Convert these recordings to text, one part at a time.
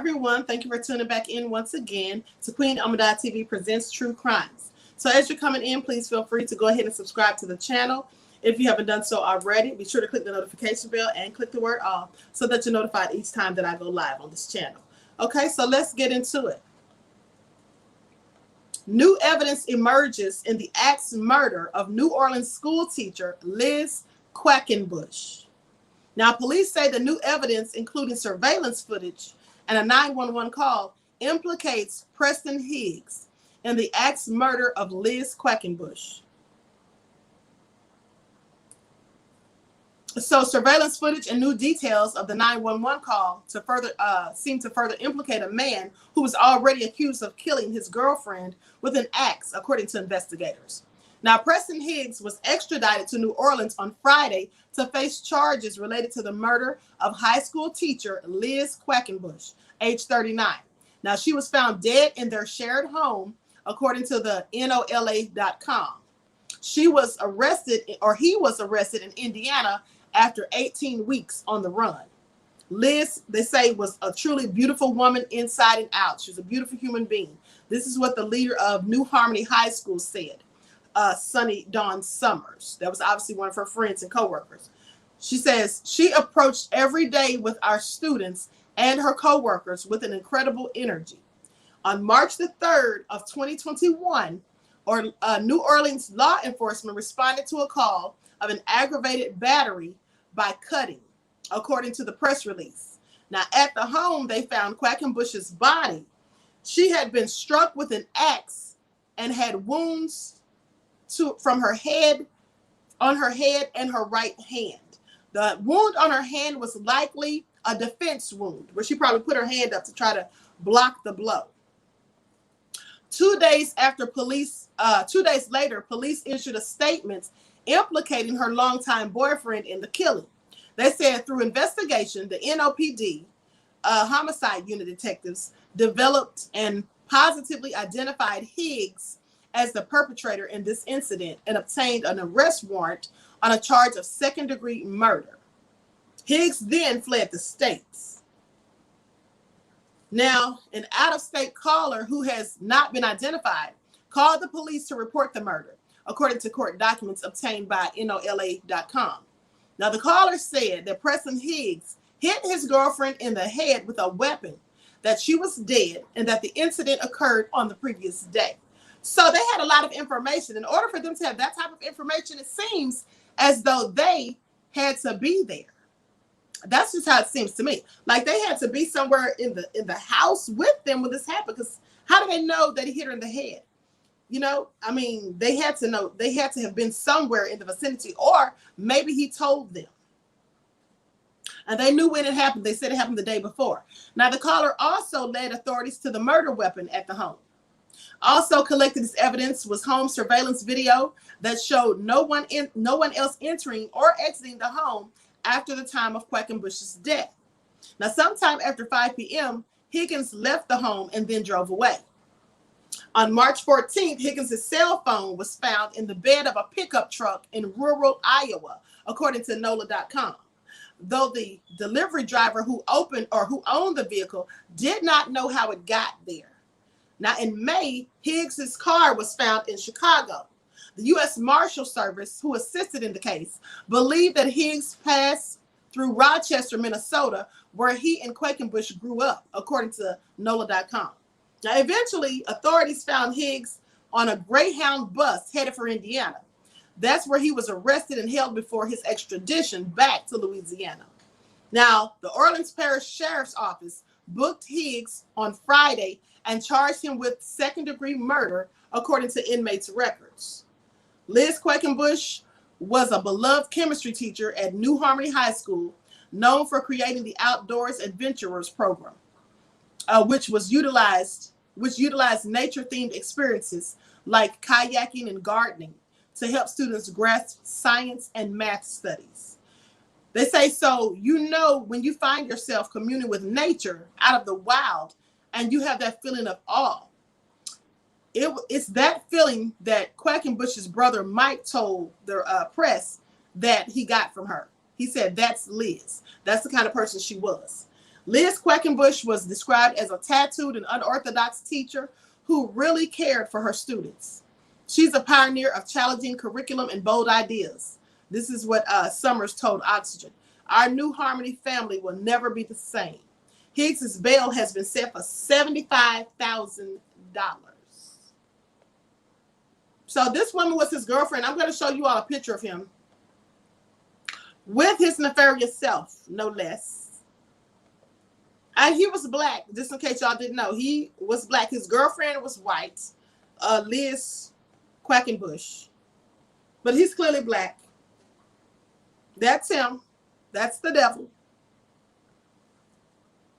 everyone. Thank you for tuning back in once again to Queen Ahmadiyyah TV Presents True Crimes. So as you're coming in, please feel free to go ahead and subscribe to the channel. If you haven't done so already, be sure to click the notification bell and click the word all so that you're notified each time that I go live on this channel. Okay, so let's get into it. New evidence emerges in the axe murder of New Orleans school teacher Liz Quackenbush. Now, police say the new evidence, including surveillance footage and a 911 call, implicates Preston Higgs in the axe murder of Liz Quackenbush. So, surveillance footage and new details of the 911 call seem to further implicate a man who was already accused of killing his girlfriend with an axe, according to investigators. Now, Preston Higgs was extradited to New Orleans on Friday to face charges related to the murder of high school teacher Liz Quackenbush, age 39. Now, she was found dead in their shared home, according to the NOLA.com. He was arrested in Indiana after 18 weeks on the run. Liz, they say, was a truly beautiful woman inside and out. She was a beautiful human being. This is what the leader of New Harmony High School said. Sunny Dawn Summers. That was obviously one of her friends and coworkers. She says, she approached every day with our students and her coworkers with an incredible energy. On March the 3rd of 2021, New Orleans law enforcement responded to a call of an aggravated battery by cutting, according to the press release. Now, at the home, they found Quackenbush's body. She had been struck with an axe and had wounds on her head and her right hand. The wound on her hand was likely a defense wound, where she probably put her hand up to try to block the blow. 2 days later, police issued a statement implicating her longtime boyfriend in the killing. They said through investigation, the NOPD homicide unit detectives developed and positively identified Higgs as the perpetrator in this incident and obtained an arrest warrant on a charge of second-degree murder. Higgs then fled the States. Now, an out-of-state caller who has not been identified called the police to report the murder, according to court documents obtained by NOLA.com. Now, the caller said that Preston Higgs hit his girlfriend in the head with a weapon, that she was dead, and that the incident occurred on the previous day. So they had a lot of information. In order for them to have that type of information, it seems as though they had to be there. That's just how it seems to me. Like they had to be somewhere in the house with them when this happened. Because how do they know that he hit her in the head? You know, I mean, they had to know. They had to have been somewhere in the vicinity, or maybe he told them. And they knew when it happened. They said it happened the day before. Now, the caller also led authorities to the murder weapon at the home. Also collected as evidence was home surveillance video that showed no one else entering or exiting the home after the time of Quackenbush's death. Now, sometime after 5 p.m., Higgins left the home and then drove away. On March 14th, Higgins' cell phone was found in the bed of a pickup truck in rural Iowa, according to NOLA.com. Though the delivery driver who owned the vehicle did not know how it got there. Now, in May, Higgs' car was found in Chicago. The U.S. Marshal Service, who assisted in the case, believed that Higgs passed through Rochester, Minnesota, where he and Quackenbush grew up, according to NOLA.com. Now, eventually, authorities found Higgs on a Greyhound bus headed for Indiana. That's where he was arrested and held before his extradition back to Louisiana. Now, the Orleans Parish Sheriff's Office booked Higgs on Friday and charged him with second-degree murder, according to inmates' records. Liz Quackenbush was a beloved chemistry teacher at New Harmony High School, known for creating the Outdoors Adventurers program, which utilized nature-themed experiences like kayaking and gardening to help students grasp science and math studies. They say, so you know when you find yourself communing with nature out of the wild and you have that feeling of awe. It's that feeling that Quackenbush's brother Mike told the press that he got from her. He said, that's Liz. That's the kind of person she was. Liz Quackenbush was described as a tattooed and unorthodox teacher who really cared for her students. She's a pioneer of challenging curriculum and bold ideas. This is what Summers told Oxygen. Our new Harmony family will never be the same. Higgs's bail has been set for $75,000. So this woman was his girlfriend. I'm going to show you all a picture of him with his nefarious self, no less. And he was black, just in case y'all didn't know. He was black. His girlfriend was white, Liz Quackenbush. But he's clearly black. That's him. That's the devil.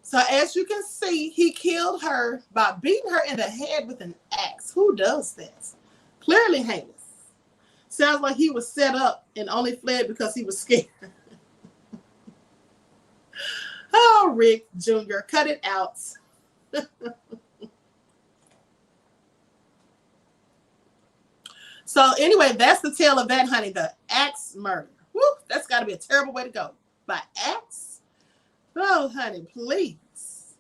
So as you can see, he killed her by beating her in the head with an axe. Who does that? Clearly heinous. Sounds like he was set up and only fled because he was scared. Oh, Rick Jr., cut it out. So anyway, that's the tale of that, honey, the axe murder. Woo, that's got to be a terrible way to go. By axe? Oh, honey, please.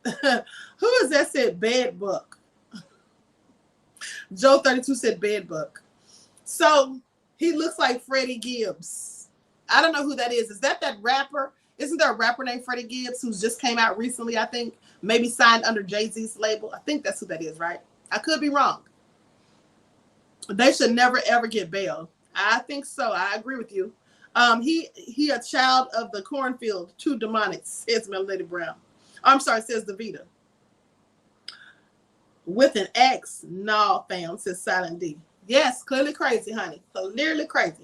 Who is that said bad book? Joe 32 said bad book. So he looks like Freddie Gibbs. I don't know who that is. Is that rapper? Isn't there a rapper named Freddie Gibbs who's just came out recently, I think? Maybe signed under Jay-Z's label. I think that's who that is, right? I could be wrong. They should never, ever get bail. I think so. I agree with you. He a child of the cornfield, too demonic, says Melody Brown. I'm sorry, says Davita. With an X, no, fam, says Silent D. Yes, clearly crazy, honey. Clearly crazy.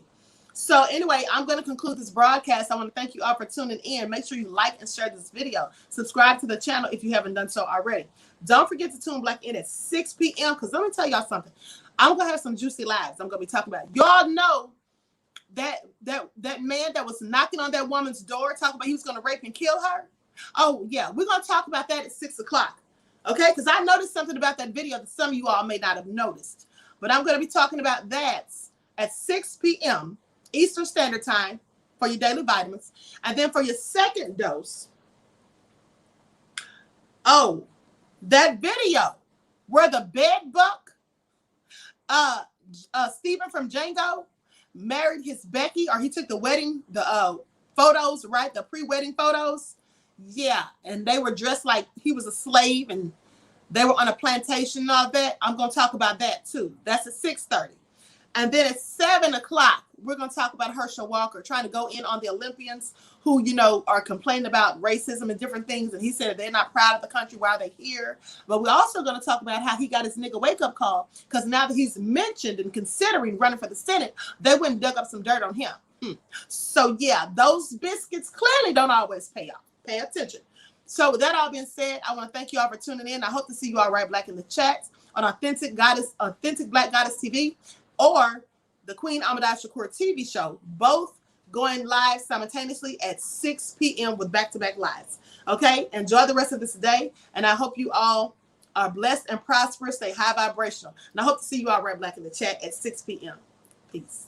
So anyway, I'm going to conclude this broadcast. I want to thank you all for tuning in. Make sure you like and share this video. Subscribe to the channel if you haven't done so already. Don't forget to tune back in at 6 p.m. because let me tell y'all something. I'm going to have some juicy lives I'm going to be talking about. Y'all know that man that was knocking on that woman's door talking about he was going to rape and kill her. Oh, yeah. We're going to talk about that at 6 o'clock. Okay? Because I noticed something about that video that some of you all may not have noticed. But I'm going to be talking about that at 6 p.m. Eastern Standard Time for your daily vitamins. And then for your second dose, oh, that video where the bed buck, Stephen from Django, married his Becky, or he took the wedding, the photos, right? The pre-wedding photos. Yeah, and they were dressed like he was a slave and they were on a plantation and all that. I'm going to talk about that too. That's at 6:30. And then at 7 o'clock, we're going to talk about Herschel Walker trying to go in on the Olympians who, you know, are complaining about racism and different things. And he said they're not proud of the country. Why are they here? But we're also going to talk about how he got his nigga wake-up call because now that he's mentioned and considering running for the Senate, they went and dug up some dirt on him. So, yeah, those biscuits clearly don't always pay off. Pay attention. So with that all being said, I want to thank you all for tuning in. I hope to see you all right back in the chats on Authentic Black Goddess TV or the Queen Ahmadiyyah TV show, both going live simultaneously at 6 p.m. with back-to-back lives. Okay? Enjoy the rest of this day, and I hope you all are blessed and prosperous, stay high vibrational. And I hope to see you all right back in the chat at 6 p.m. Peace.